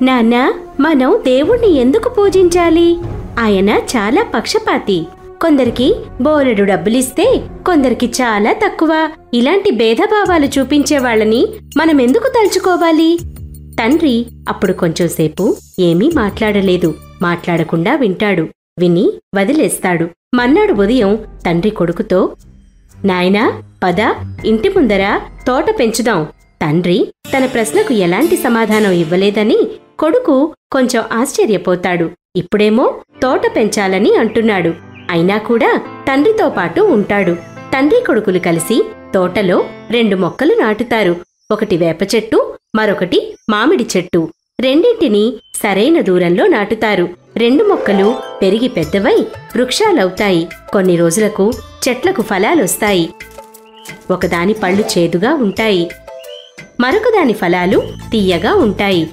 నాన్నా, మనం దేవుణ్ణి ఎందుకు పూజించాలి? ఆయన చాలా పక్షపాతి. కొందరికి బోలెడు డబ్బులిస్తే కొందరికి చాలా తక్కువ. ఇలాంటి భేదభావాలు చూపించే వాళ్ళని మనమెందుకు తలుచుకోవాలి? తండ్రి అప్పుడు కొంచెంసేపు ఏమీ మాట్లాడలేదు. మాట్లాడకుండా వింటాడు. విని వదిలేస్తాడు. మన్నాడు ఉదయం తండ్రి కొడుకుతో, నాయనా, పద, ఇంటి ముందర తోట పెంచుదాం. తండ్రి తన ప్రశ్నకు ఎలాంటి సమాధానం ఇవ్వలేదని కొడుకు కొంచెం ఆశ్చర్యపోతాడు. ఇప్పుడేమో తోట పెంచాలని అంటున్నాడు. అయినా కూడా తండ్రితో పాటు ఉంటాడు. తండ్రి కొడుకులు కలిసి తోటలో 2 మొక్కలు నాటుతారు. ఒకటి వేప చెట్టు, మరొకటి మామిడి చెట్టు. రెండింటినీ సరైన దూరంలో నాటుతారు. 2 మొక్కలు పెరిగి పెద్దవై వృక్షాలవుతాయి. కొన్ని రోజులకు చెట్లకు ఫలాలొస్తాయి. ఒకదాని పళ్ళు చేదుగా ఉంటాయి, మరొకదాని ఫలాలు తీయగా ఉంటాయి.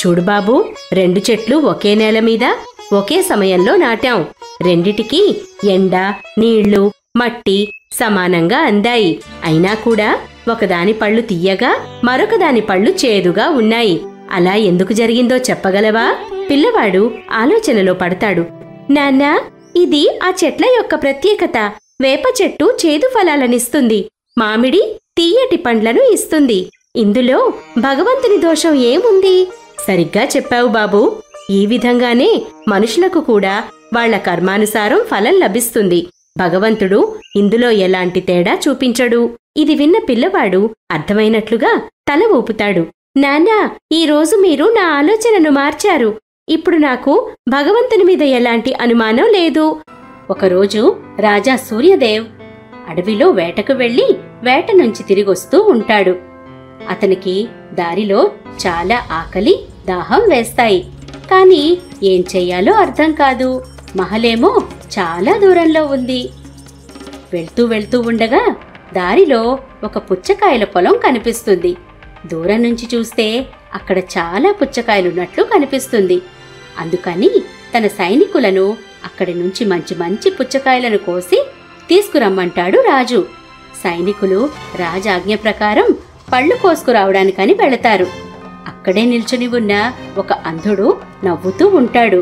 చూడు బాబూ, 2 చెట్లు ఒకే నేల మీద ఒకే సమయంలో నాటాం. రెండిటికి ఎండ, నీళ్లు, మట్టి సమానంగా అందాయి. అయినా కూడా ఒకదాని పళ్ళు తీయగా మరొకదాని పళ్ళు చేదుగా ఉన్నాయి. అలా ఎందుకు జరిగిందో చెప్పగలవా? పిల్లవాడు ఆలోచనలో పడతాడు. నాన్నా, ఇది ఆ చెట్ల యొక్క ప్రత్యేకత. వేప చెట్టు చేదు ఫలాలనిస్తుంది, మామిడి తీయటి పండ్లను ఇస్తుంది. ఇందులో భగవంతుని దోషం ఏముంది? సరిగ్గా చెప్పావు బాబూ. ఈ విధంగానే మనుషులకు కూడా వాళ్ల కర్మానుసారం ఫలం లభిస్తుంది. భగవంతుడు ఇందులో ఎలాంటి తేడా చూపించడు. ఇది విన్న పిల్లవాడు అర్థమైనట్లుగా తల ఊపుతాడు. నాన్నా, ఈరోజు మీరు నా ఆలోచనను మార్చారు. ఇప్పుడు నాకు భగవంతుని మీద ఎలాంటి అనుమానం లేదు. ఒకరోజు రాజా సూర్యదేవ్ అడవిలో వేటకు వెళ్లి వేట నుంచి తిరిగొస్తూ ఉంటాడు. అతనికి దారిలో చాలా ఆకలి, దాహం వేస్తాయి. కాని ఏం చెయ్యాలో అర్థం కాదు. మహలేమో చాలా దూరంలో ఉంది. వెళ్తూ వెళ్తూ ఉండగా దారిలో ఒక పుచ్చకాయల పొలం కనిపిస్తుంది. దూరం నుంచి చూస్తే అక్కడ చాలా పుచ్చకాయలున్నట్లు కనిపిస్తుంది. అందుకని తన సైనికులను అక్కడి నుంచి మంచి మంచి పుచ్చకాయలను కోసి తీసుకురమ్మంటాడు రాజు. సైనికులు రాజాజ్ఞ ప్రకారం పళ్ళు కోసుకురావడానికని వెళతారు. అక్కడే నిల్చుని ఉన్న ఒక అంధుడు నవ్వుతూ ఉంటాడు.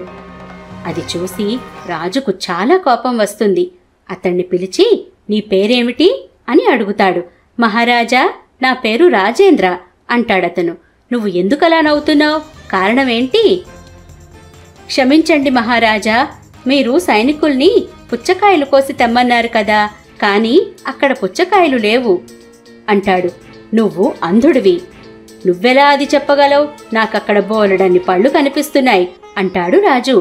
అది చూసి రాజుకు చాలా కోపం వస్తుంది. అతన్ని పిలిచి, నీ పేరేమిటి అని అడుగుతాడు. మహారాజా, నా పేరు రాజేంద్ర అంటాడతను. నువ్వు ఎందుకలా నవ్వుతున్నావు? కారణమేంటి? క్షమించండి మహారాజా, మీరు సైనికుల్ని పుచ్చకాయలు కోసి తెమ్మన్నారు కదా, కాని అక్కడ పుచ్చకాయలు లేవు అంటాడు. నువ్వు అంధుడివి, నువ్వెలా అది చెప్పగలవు? నాకక్కడ బోలెడన్ని పళ్ళు కనిపిస్తున్నాయి అంటాడు రాజు.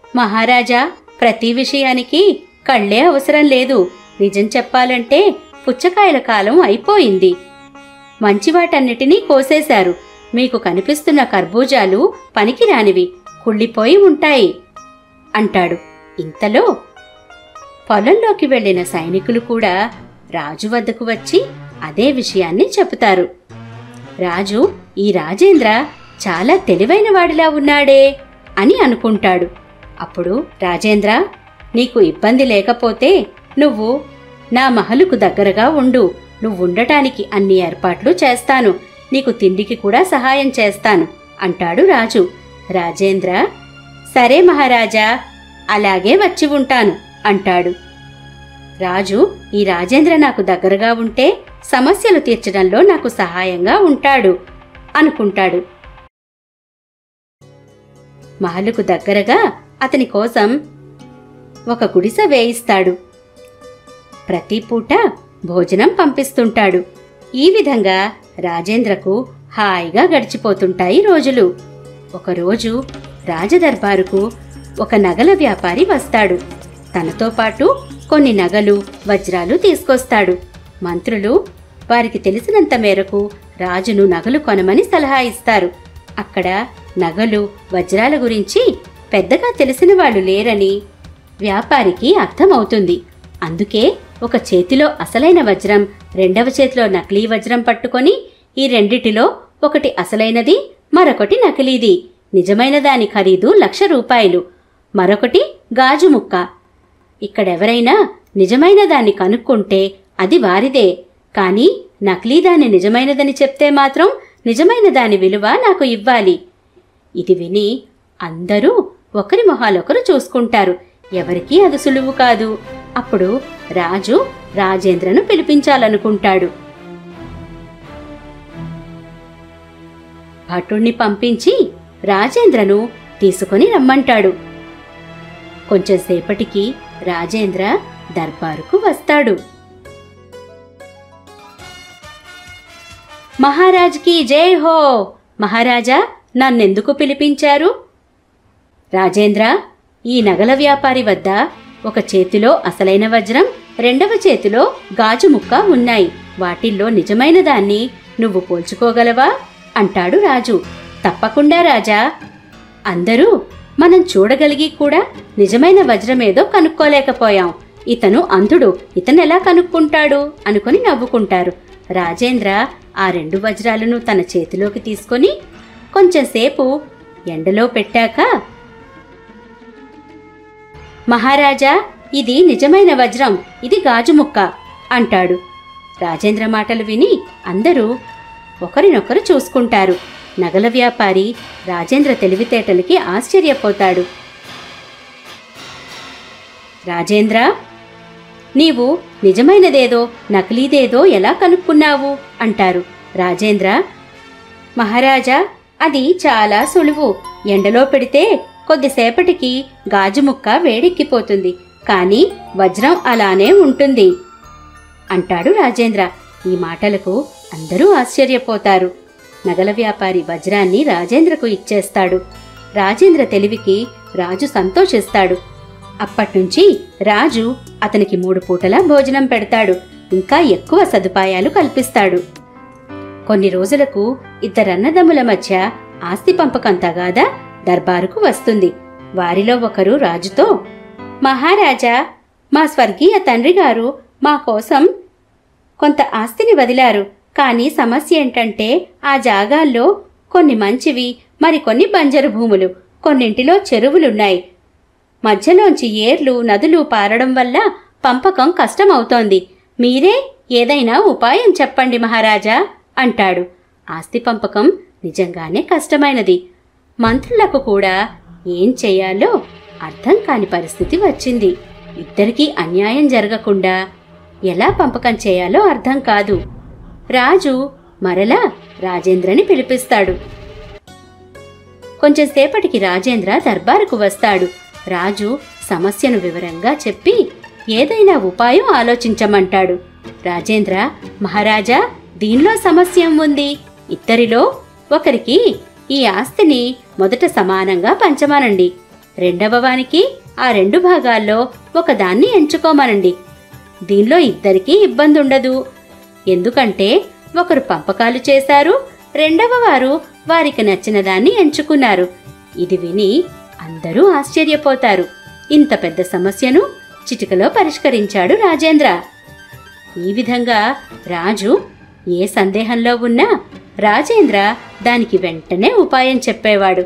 మహారాజా, ప్రతి విషయానికి కళ్ళే అవసరం లేదు. నిజం చెప్పాలంటే పుచ్చకాయల కాలం అయిపోయింది. మంచివాటన్నిటినీ కోసేశారు. మీకు కనిపిస్తున్న కర్బూజాలు పనికిరానివి, కుళ్ళిపోయి ఉంటాయి అంటాడు. ఇంతలో పొలంలోకి వెళ్లిన సైనికులు కూడా రాజు వద్దకు వచ్చి అదే విషయాన్ని చెబుతారు. రాజు, ఈ రాజేంద్ర చాలా తెలివైన వాడిలా ఉన్నాడే అని అనుకుంటాడు. అప్పుడు రాజేంద్ర, నీకు ఇబ్బంది లేకపోతే నువ్వు నా మహలుకు దగ్గరగా ఉండు. నువ్వుండటానికి అన్ని ఏర్పాట్లు చేస్తాను. నీకు తిండికి కూడా సహాయం చేస్తాను అంటాడు రాజు. రాజేంద్ర, సరే మహారాజా, అలాగే వచ్చి ఉంటాను అంటాడు. రాజు, ఈ రాజేంద్ర నాకు దగ్గరగా ఉంటే సమస్యలు తీర్చడంలో నాకు సహాయంగా ఉంటాడు అనుకుంటాడు. మహలుకు దగ్గరగా అతని కోసం ఒక గుడిసె వేయిస్తాడు. ప్రతి పూట భోజనం పంపిస్తుంటాడు. ఈ విధంగా రాజేంద్రకు హాయిగా గడిచిపోతుంటాయి రోజులు. ఒకరోజు రాజదర్బారుకు ఒక నగల వ్యాపారి వస్తాడు. తనతో పాటు కొన్ని నగలు, వజ్రాలు తీసుకొస్తాడు. మంత్రులు వారికి తెలిసినంత మేరకు రాజును నగలు కొనమని సలహా ఇస్తారు. అక్కడ నగలు, వజ్రాల గురించి పెద్దగా తెలిసిన వాళ్ళు లేరని వ్యాపారికి అర్థమవుతుంది. అందుకే ఒక చేతిలో అసలైన వజ్రం, రెండవ చేతిలో నకిలీ వజ్రం పట్టుకొని, ఈ రెండిటిలో ఒకటి అసలైనది, మరొకటి నకిలీది. నిజమైన దాని ఖరీదు 1,00,000 రూపాయలు, మరొకటి గాజు ముక్క. ఇక్కడెవరైనా నిజమైన దాన్ని కనుక్కుంటే అది వారిదే. కాని నకిలీదాని నిజమైనదని చెప్తే మాత్రం నిజమైన దాని విలువ నాకు ఇవ్వాలి. ఇది విని అందరూ ఒకరి మొహాలొకరు చూసుకుంటారు. ఎవరికీ అది సులువు కాదు. అప్పుడు రాజు రాజేంద్రను పిలిపించాలనుకుంటాడు. భటుణ్ణి పంపించి రాజేంద్రను తీసుకుని రమ్మంటాడు. కొంచెంసేపటికి రాజేంద్ర దర్బారుకు వస్తాడు. మహారాజ్కి జై హో! మహారాజా, నన్నెందుకు పిలిపించారు? రాజేంద్ర, ఈ నగల వ్యాపారి వద్ద ఒక చేతిలో అసలైన వజ్రం, రెండవ చేతిలో గాజు ముక్క ఉన్నాయి. వాటిల్లో నిజమైన దాన్ని నువ్వు పోల్చుకోగలవా అంటాడు రాజు. తప్పకుండా రాజా. అందరూ మనం చూడగలిగి కూడా నిజమైన వజ్రమేదో కనుక్కోలేకపోయాం. ఇతను అంధుడు, ఇతనెలా కనుక్కుంటాడు అనుకుని నవ్వుకుంటారు. రాజేంద్ర ఆ 2 వజ్రాలను తన చేతిలోకి తీసుకొని కొంచెంసేపు ఎండలో పెట్టాక, మహారాజా, ఇది నిజమైన వజ్రం, ఇది గాజు ముక్క అంటాడు. రాజేంద్ర మాటలు విని అందరూ ఒకరినొకరు చూసుకుంటారు. నగల వ్యాపారి రాజేంద్ర తెలివితేటలకి ఆశ్చర్యపోతాడు. రాజేంద్ర, నీవు నిజమైనదేదో నకిలీదేదో ఎలా కనుక్కున్నావు అంటారు. రాజేంద్ర, మహారాజా, అది చాలా సులువు. ఎండలో పెడితే కొద్దిసేపటికి గాజు ముక్క వేడెక్కిపోతుంది, కానీ వజ్రం అలానే ఉంటుంది అంటాడు రాజేంద్ర. ఈ మాటలకు అందరూ ఆశ్చర్యపోతారు. నగల వ్యాపారి వజ్రాన్ని రాజేంద్రకు ఇచ్చేస్తాడు. రాజేంద్ర తెలివికి రాజు సంతోషిస్తాడు. అప్పట్నుంచి రాజు అతనికి 3 పూటలా భోజనం పెడతాడు. ఇంకా ఎక్కువ సదుపాయాలు కల్పిస్తాడు. కొన్ని రోజులకు 2 అన్నదమ్ముల మధ్య ఆస్తి పంపకం తగాదా దర్బారుకు వస్తుంది. వారిలో ఒకరు రాజుతో, మహారాజా, మా స్వర్గీయ తండ్రి గారు మా కోసం కొంత ఆస్తిని వదిలారు. కానీ సమస్య ఏంటంటే ఆ జాగాల్లో కొన్ని మంచివి, మరికొన్ని బంజరు భూములు, కొన్నింటిలో చెరువులున్నాయి. మధ్యలోంచి ఏర్లు నదులు పారడం వల్ల పంపకం కష్టమవుతోంది. మీరే ఏదైనా ఉపాయం చెప్పండి మహారాజా అంటాడు. ఆస్తి పంపకం నిజంగానే కష్టమైనది. మంత్రులకు కూడా ఏం చెయ్యాలో అర్థం కాని పరిస్థితి వచ్చింది. ఇద్దరికీ అన్యాయం జరగకుండా ఎలా పంపకం చేయాలో అర్థం కాదు. రాజు మరలా రాజేంద్రని పిలిపిస్తాడు. కొంచెంసేపటికి రాజేంద్ర దర్బారుకు వస్తాడు. రాజు సమస్యను వివరంగా చెప్పి ఏదైనా ఉపాయం ఆలోచించమంటాడు. రాజేంద్ర, మహారాజా, దీనిలో సమస్య ఉంది. ఇద్దరిలో ఒకరికి ఈ ఆస్తిని మొదట సమానంగా పంచమనండి. రెండవ వానికి ఆ 2 భాగాల్లో ఒకదాన్ని ఎంచుకోమనండి. దీనిలో ఇద్దరికీ ఇబ్బంది ఉండదు. ఎందుకంటే ఒకరు పంపకాలు చేశారు, రెండవ వారు వారికి నచ్చిన దాన్ని ఎంచుకున్నారు. ఇది విని అందరూ ఆశ్చర్యపోతారు. ఇంత పెద్ద సమస్యను చిటికలో పరిష్కరించాడు రాజేంద్ర. ఈ విధంగా రాజు ఏ సందేహంలో ఉన్నా రాజేంద్ర దానికి వెంటనే ఉపాయం చెప్పేవాడు.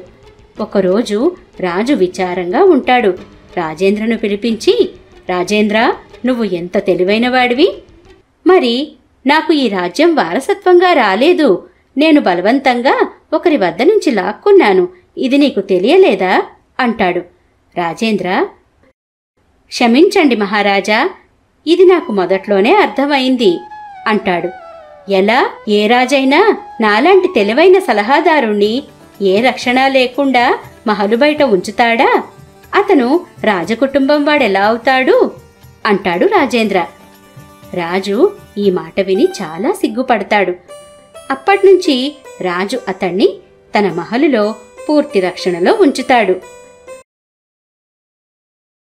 ఒకరోజు రాజు విచారంగా ఉంటాడు. రాజేంద్రను పిలిపించి, రాజేంద్ర, నువ్వు ఎంత తెలివైనవాడివి. మరి నాకు ఈ రాజ్యం వారసత్వంగా రాలేదు. నేను బలవంతంగా ఒకరి వద్ద నుంచి లాక్కున్నాను. ఇది నీకు తెలియలేదా అంటాడు. రాజేంద్ర, క్షమించండి మహారాజా, ఇది నాకు మొదట్లోనే అర్థమైంది అంటాడు. ఎలా? ఏ రాజైనా నాలాంటి తెలివైన సలహాదారుణ్ణి ఏ రక్షణ లేకుండా మహలు బయట ఉంచుతాడా? అతను రాజకుటుంబం వాడెలా అవుతాడు అంటాడు రాజేంద్ర. రాజు ఈ మాట విని చాలా సిగ్గుపడతాడు. అప్పట్నుంచి రాజు అతణ్ణి తన మహలులో పూర్తి రక్షణలో ఉంచుతాడు.